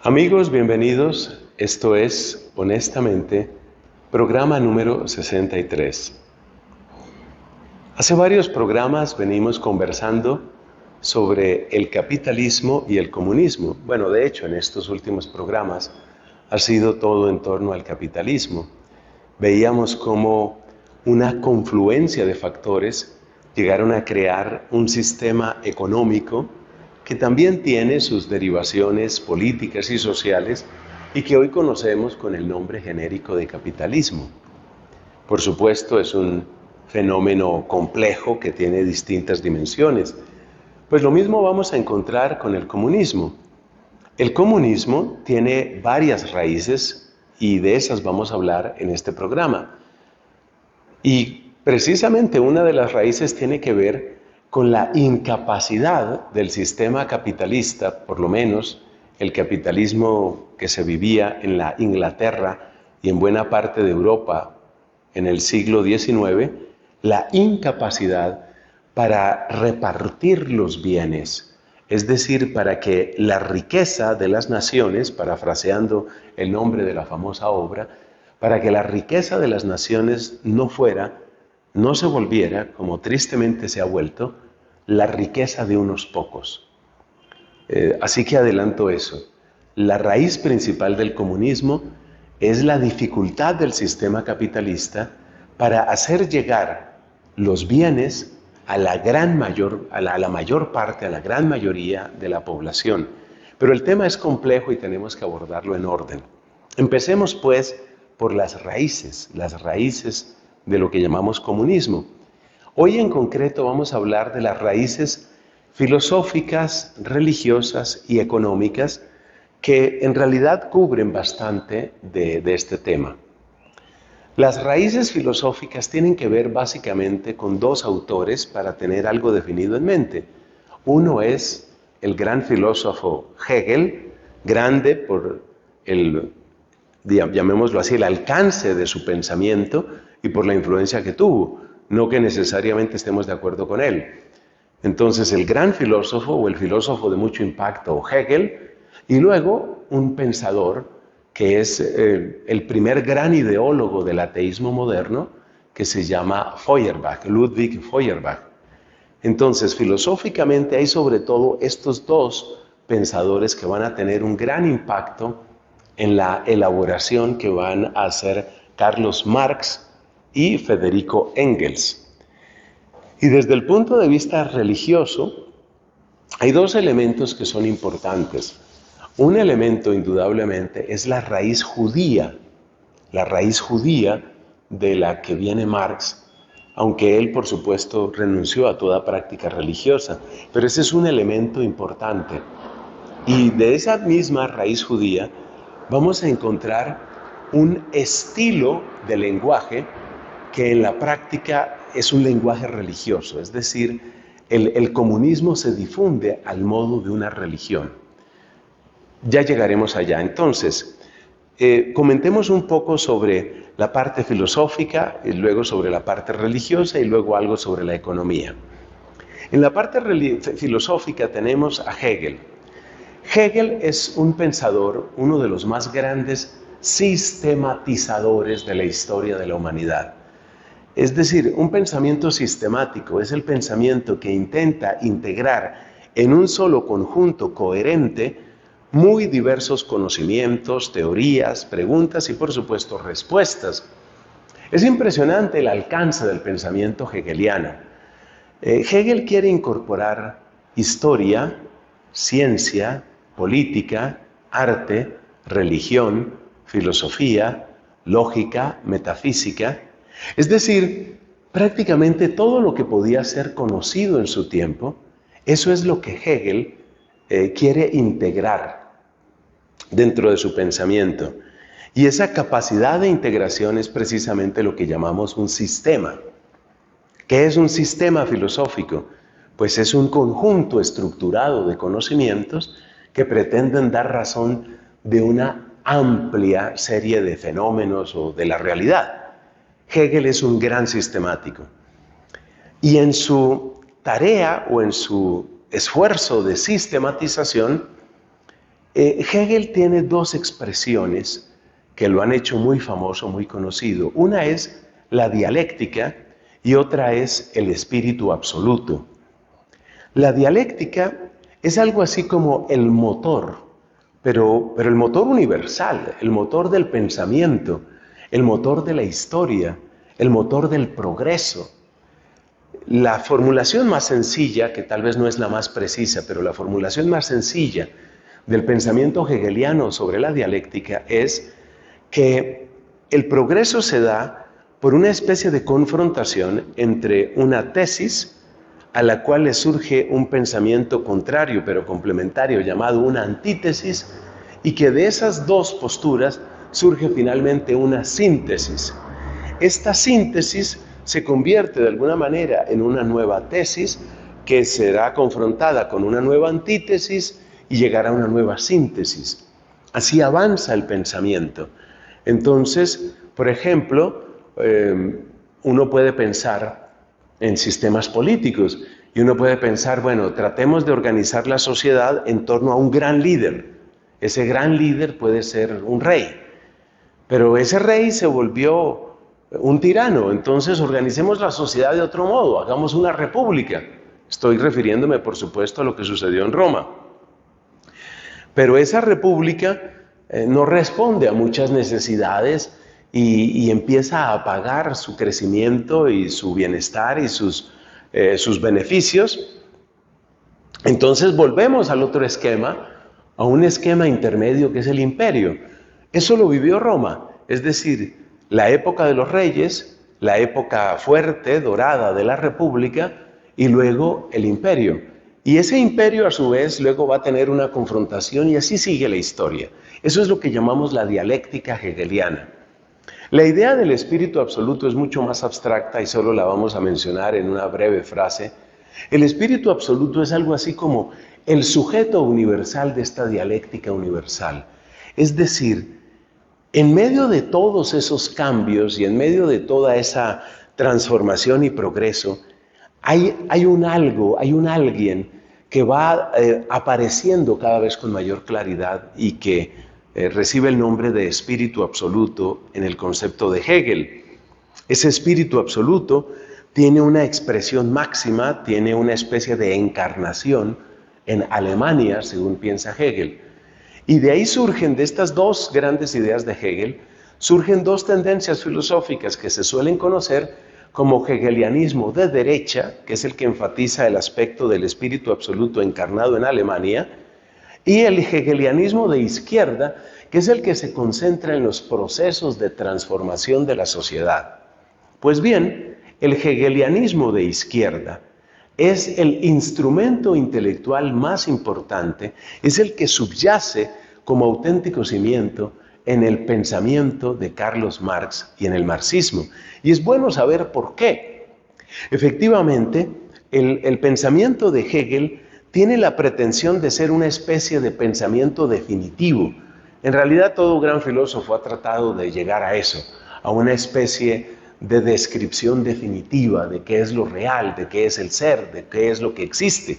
Amigos, bienvenidos. Esto es, honestamente, programa número 63. Hace varios programas venimos conversando sobre el capitalismo y el comunismo. Bueno, de hecho, en estos últimos programas ha sido todo en torno al capitalismo. Veíamos cómo una confluencia de factores llegaron a crear un sistema económico que también tiene sus derivaciones políticas y sociales y que hoy conocemos con el nombre genérico de capitalismo. Por supuesto, es un fenómeno complejo que tiene distintas dimensiones. Pues lo mismo vamos a encontrar con el comunismo. El comunismo tiene varias raíces y de esas vamos a hablar en este programa. Y precisamente una de las raíces tiene que ver con la incapacidad del sistema capitalista, por lo menos el capitalismo que se vivía en la Inglaterra y en buena parte de Europa en el siglo XIX, la incapacidad para repartir los bienes, es decir, para que la riqueza de las naciones, parafraseando el nombre de la famosa obra, para que la riqueza de las naciones no se volviera, como tristemente se ha vuelto, la riqueza de unos pocos. Así que adelanto eso. La raíz principal del comunismo es la dificultad del sistema capitalista para hacer llegar los bienes a la mayor parte, a la gran mayoría de la población. Pero el tema es complejo y tenemos que abordarlo en orden. Empecemos pues por las raíces de lo que llamamos comunismo. Hoy en concreto vamos a hablar de las raíces filosóficas, religiosas y económicas que en realidad cubren bastante de este tema. Las raíces filosóficas tienen que ver básicamente con dos autores para tener algo definido en mente. Uno es el gran filósofo Hegel, grande por llamémoslo así, el alcance de su pensamiento y por la influencia que tuvo, no que necesariamente estemos de acuerdo con él. Entonces, el gran filósofo o el filósofo de mucho impacto, Hegel, y luego un pensador que es el primer gran ideólogo del ateísmo moderno, que se llama Feuerbach, Ludwig Feuerbach. Entonces, filosóficamente hay sobre todo estos dos pensadores que van a tener un gran impacto en la elaboración que van a hacer Carlos Marx y Federico Engels. Y desde el punto de vista religioso, hay dos elementos que son importantes. Un elemento, indudablemente, es la raíz judía de la que viene Marx, aunque él, por supuesto, renunció a toda práctica religiosa, pero ese es un elemento importante. Y de esa misma raíz judía vamos a encontrar un estilo de lenguaje que en la práctica es un lenguaje religioso, es decir, el comunismo se difunde al modo de una religión. Ya llegaremos allá. Entonces, comentemos un poco sobre la parte filosófica, y luego sobre la parte religiosa y luego algo sobre la economía. En la parte filosófica tenemos a Hegel. Hegel es un pensador, uno de los más grandes sistematizadores de la historia de la humanidad. Es decir, un pensamiento sistemático es el pensamiento que intenta integrar en un solo conjunto coherente muy diversos conocimientos, teorías, preguntas y por supuesto respuestas. Es impresionante el alcance del pensamiento hegeliano. Hegel quiere incorporar historia, ciencia, política, arte, religión, filosofía, lógica, metafísica. Es decir, prácticamente todo lo que podía ser conocido en su tiempo, eso es lo que Hegel quiere integrar dentro de su pensamiento. Y esa capacidad de integración es precisamente lo que llamamos un sistema. ¿Qué es un sistema filosófico? Pues es un conjunto estructurado de conocimientos que pretenden dar razón de una amplia serie de fenómenos o de la realidad. Hegel es un gran sistemático. Y en su tarea o en su esfuerzo de sistematización, Hegel tiene dos expresiones que lo han hecho muy famoso, muy conocido. Una es la dialéctica y otra es el espíritu absoluto. La dialéctica es algo así como el motor, pero el motor universal, el motor del pensamiento, el motor de la historia, el motor del progreso. La formulación más sencilla, que tal vez no es la más precisa, pero la formulación más sencilla del pensamiento hegeliano sobre la dialéctica es que el progreso se da por una especie de confrontación entre una tesis a la cual le surge un pensamiento contrario pero complementario llamado una antítesis, y que de esas dos posturas surge finalmente una síntesis. Esta síntesis se convierte de alguna manera en una nueva tesis que será confrontada con una nueva antítesis y llegará a una nueva síntesis. Así avanza el pensamiento. Entonces, por ejemplo, uno puede pensar en sistemas políticos y uno puede pensar, bueno, tratemos de organizar la sociedad en torno a un gran líder. Ese gran líder puede ser un rey, pero ese rey se volvió un tirano, entonces organicemos la sociedad de otro modo, hagamos una república. Estoy refiriéndome, por supuesto, a lo que sucedió en Roma. Pero esa república no responde a muchas necesidades y empieza a apagar su crecimiento y su bienestar y sus beneficios. Entonces volvemos al otro esquema, a un esquema intermedio que es el imperio. Eso lo vivió Roma, es decir, la época de los reyes, la época fuerte, dorada de la república, y luego el imperio. Y ese imperio a su vez luego va a tener una confrontación y así sigue la historia. Eso es lo que llamamos la dialéctica hegeliana. La idea del espíritu absoluto es mucho más abstracta y solo la vamos a mencionar en una breve frase. El espíritu absoluto es algo así como el sujeto universal de esta dialéctica universal. Es decir, en medio de todos esos cambios y en medio de toda esa transformación y progreso, hay un algo, hay un alguien que va apareciendo cada vez con mayor claridad y que recibe el nombre de espíritu absoluto en el concepto de Hegel. Ese espíritu absoluto tiene una expresión máxima, tiene una especie de encarnación en Alemania, según piensa Hegel. Y de ahí surgen, de estas dos grandes ideas de Hegel, surgen dos tendencias filosóficas que se suelen conocer como hegelianismo de derecha, que es el que enfatiza el aspecto del espíritu absoluto encarnado en Alemania, y el hegelianismo de izquierda, que es el que se concentra en los procesos de transformación de la sociedad. Pues bien, el hegelianismo de izquierda es el instrumento intelectual más importante, es el que subyace como auténtico cimiento en el pensamiento de Carlos Marx y en el marxismo. Y es bueno saber por qué. Efectivamente, el pensamiento de Hegel tiene la pretensión de ser una especie de pensamiento definitivo. En realidad, todo gran filósofo ha tratado de llegar a eso, a una especie de descripción definitiva de qué es lo real, de qué es el ser, de qué es lo que existe.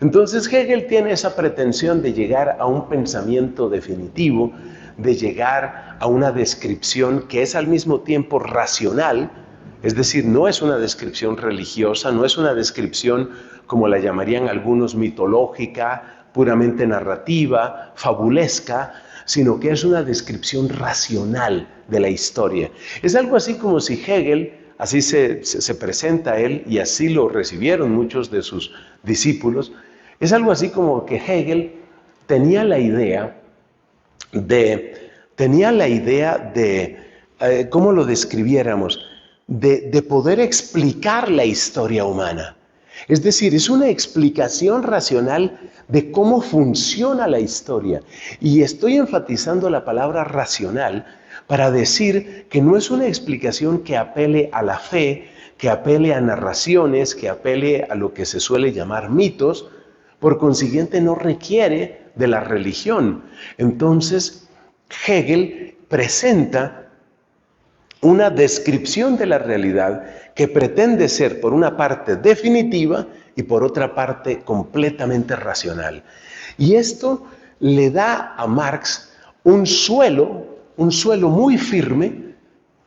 Entonces Hegel tiene esa pretensión de llegar a un pensamiento definitivo, de llegar a una descripción que es al mismo tiempo racional, es decir, no es una descripción religiosa, no es una descripción como la llamarían algunos mitológica, puramente narrativa, fabulesca, sino que es una descripción racional de la historia. Es algo así como si Hegel, así se presenta a él y así lo recibieron muchos de sus discípulos, es algo así como que Hegel tenía la idea de ¿cómo lo describiéramos? De poder explicar la historia humana. Es decir, es una explicación racional de cómo funciona la historia. Y estoy enfatizando la palabra racional para decir que no es una explicación que apele a la fe, que apele a narraciones, que apele a lo que se suele llamar mitos, por consiguiente no requiere de la religión. Entonces, Hegel presenta una descripción de la realidad que pretende ser, por una parte, definitiva y por otra parte, completamente racional. Y esto le da a Marx un suelo muy firme,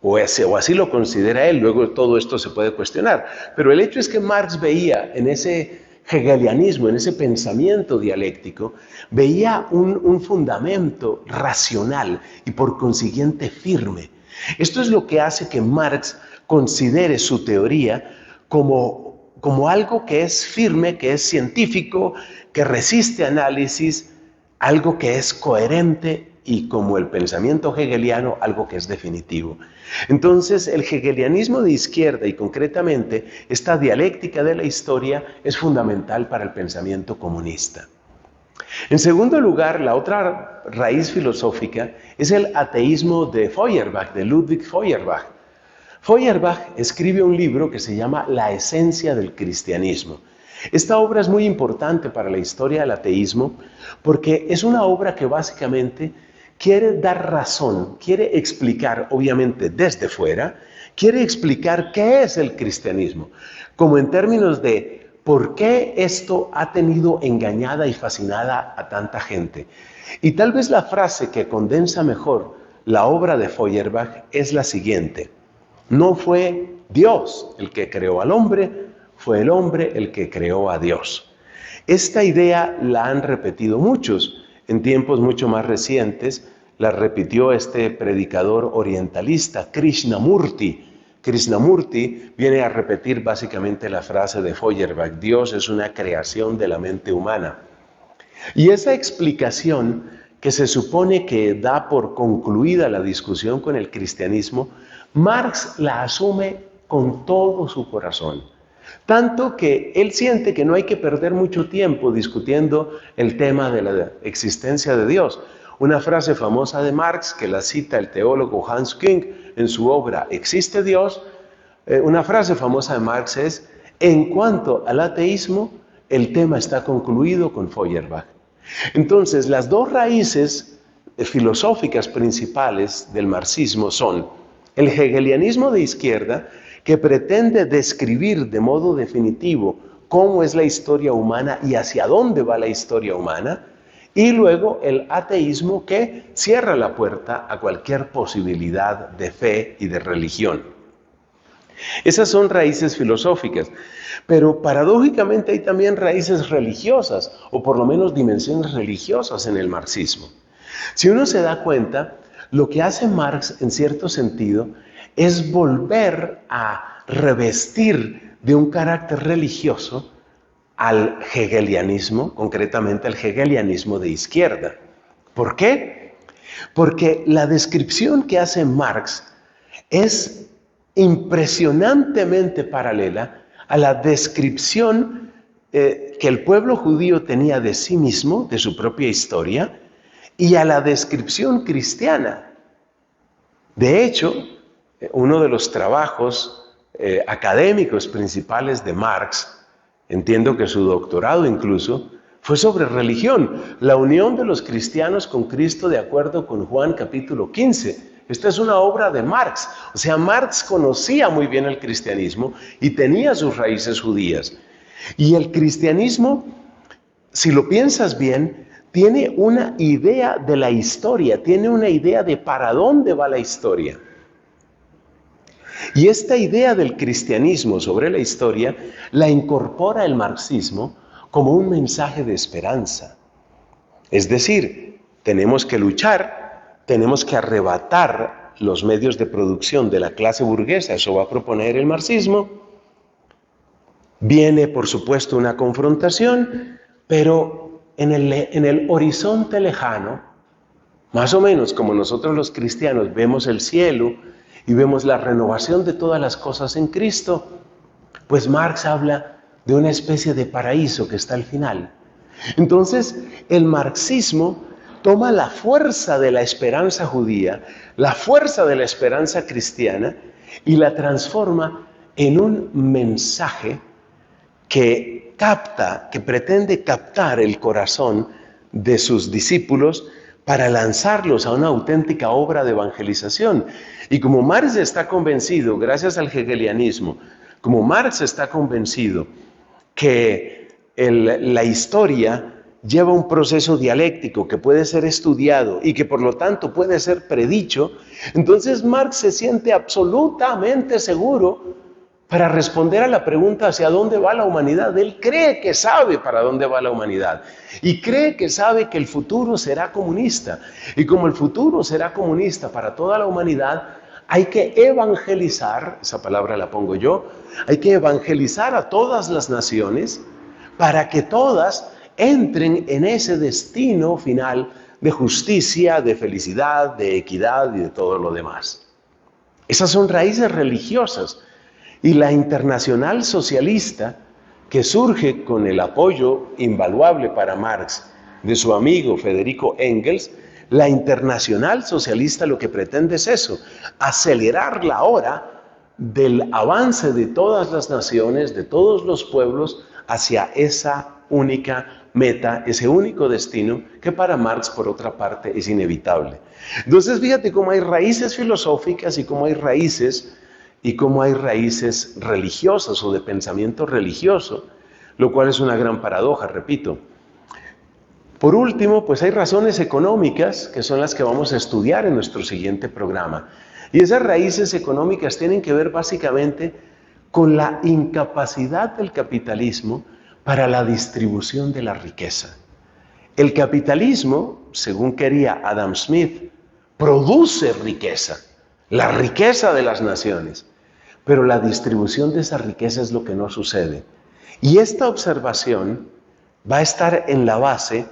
o así lo considera él, luego todo esto se puede cuestionar, pero el hecho es que Marx veía en ese hegelianismo, en ese pensamiento dialéctico, veía un fundamento racional y por consiguiente firme. Esto es lo que hace que Marx considere su teoría como algo que es firme, que es científico, que resiste análisis, algo que es coherente y, como el pensamiento hegeliano, algo que es definitivo. Entonces, el hegelianismo de izquierda y concretamente esta dialéctica de la historia es fundamental para el pensamiento comunista. En segundo lugar, la otra raíz filosófica es el ateísmo de Feuerbach, de Ludwig Feuerbach. Feuerbach escribe un libro que se llama La esencia del cristianismo. Esta obra es muy importante para la historia del ateísmo porque es una obra que básicamente quiere dar razón, quiere explicar, obviamente desde fuera, quiere explicar qué es el cristianismo, como en términos de por qué esto ha tenido engañada y fascinada a tanta gente. Y tal vez la frase que condensa mejor la obra de Feuerbach es la siguiente: no fue Dios el que creó al hombre, fue el hombre el que creó a Dios. Esta idea la han repetido muchos. En tiempos mucho más recientes la repitió este predicador orientalista, Krishnamurti. Krishnamurti viene a repetir básicamente la frase de Feuerbach: Dios es una creación de la mente humana. Y esa explicación, que se supone que da por concluida la discusión con el cristianismo, Marx la asume con todo su corazón. Tanto que él siente que no hay que perder mucho tiempo discutiendo el tema de la existencia de Dios. Una frase famosa de Marx, que la cita el teólogo Hans Küng en su obra ¿Existe Dios? Una frase famosa de Marx es: en cuanto al ateísmo, el tema está concluido con Feuerbach. Entonces, las dos raíces filosóficas principales del marxismo son el hegelianismo de izquierda, que pretende describir de modo definitivo cómo es la historia humana y hacia dónde va la historia humana, y luego el ateísmo, que cierra la puerta a cualquier posibilidad de fe y de religión. Esas son raíces filosóficas, pero paradójicamente hay también raíces religiosas, o por lo menos dimensiones religiosas en el marxismo. Si uno se da cuenta, lo que hace Marx en cierto sentido es volver a revestir de un carácter religioso al hegelianismo, concretamente al hegelianismo de izquierda. ¿Por qué? Porque la descripción que hace Marx es impresionantemente paralela a la descripción que el pueblo judío tenía de sí mismo, de su propia historia, y a la descripción cristiana. De hecho, uno de los trabajos académicos principales de Marx, entiendo que su doctorado incluso, fue sobre religión, la unión de los cristianos con Cristo de acuerdo con Juan capítulo 15. Esta es una obra de Marx. O sea, Marx conocía muy bien el cristianismo y tenía sus raíces judías. Y el cristianismo, si lo piensas bien, tiene una idea de la historia, tiene una idea de para dónde va la historia. Y esta idea del cristianismo sobre la historia la incorpora el marxismo como un mensaje de esperanza. Es decir, tenemos que luchar, tenemos que arrebatar los medios de producción de la clase burguesa, eso va a proponer el marxismo. Viene, por supuesto, una confrontación, pero en el horizonte lejano, más o menos como nosotros los cristianos vemos el cielo y vemos la renovación de todas las cosas en Cristo, pues Marx habla de una especie de paraíso que está al final. Entonces, el marxismo toma la fuerza de la esperanza judía, la fuerza de la esperanza cristiana, y la transforma en un mensaje que pretende captar el corazón de sus discípulos para lanzarlos a una auténtica obra de evangelización. Y como Marx está convencido, gracias al hegelianismo, como Marx está convencido que la historia lleva un proceso dialéctico que puede ser estudiado y que por lo tanto puede ser predicho, entonces Marx se siente absolutamente seguro para responder a la pregunta hacia dónde va la humanidad. Él cree que sabe para dónde va la humanidad y cree que sabe que el futuro será comunista. Y como el futuro será comunista para toda la humanidad, hay que evangelizar, esa palabra la pongo yo, hay que evangelizar a todas las naciones para que todas entren en ese destino final de justicia, de felicidad, de equidad y de todo lo demás. Esas son raíces religiosas. Y la Internacional Socialista, que surge con el apoyo invaluable para Marx de su amigo Federico Engels, la Internacional Socialista lo que pretende es eso, acelerar la hora del avance de todas las naciones, de todos los pueblos, hacia esa única meta, ese único destino que para Marx, por otra parte, es inevitable. Entonces, fíjate cómo hay raíces filosóficas y cómo hay raíces religiosas o de pensamiento religioso, lo cual es una gran paradoja, repito. Por último, pues hay razones económicas que son las que vamos a estudiar en nuestro siguiente programa. Y esas raíces económicas tienen que ver básicamente con la incapacidad del capitalismo para la distribución de la riqueza. El capitalismo, según quería Adam Smith, produce riqueza, la riqueza de las naciones. Pero la distribución de esa riqueza es lo que no sucede. Y esta observación va a estar en la base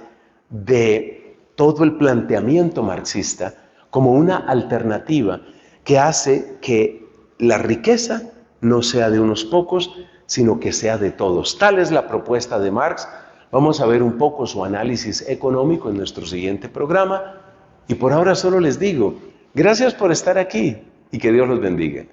de todo el planteamiento marxista como una alternativa que hace que la riqueza no sea de unos pocos, sino que sea de todos. Tal es la propuesta de Marx. Vamos a ver un poco su análisis económico en nuestro siguiente programa. Y por ahora solo les digo, gracias por estar aquí y que Dios los bendiga.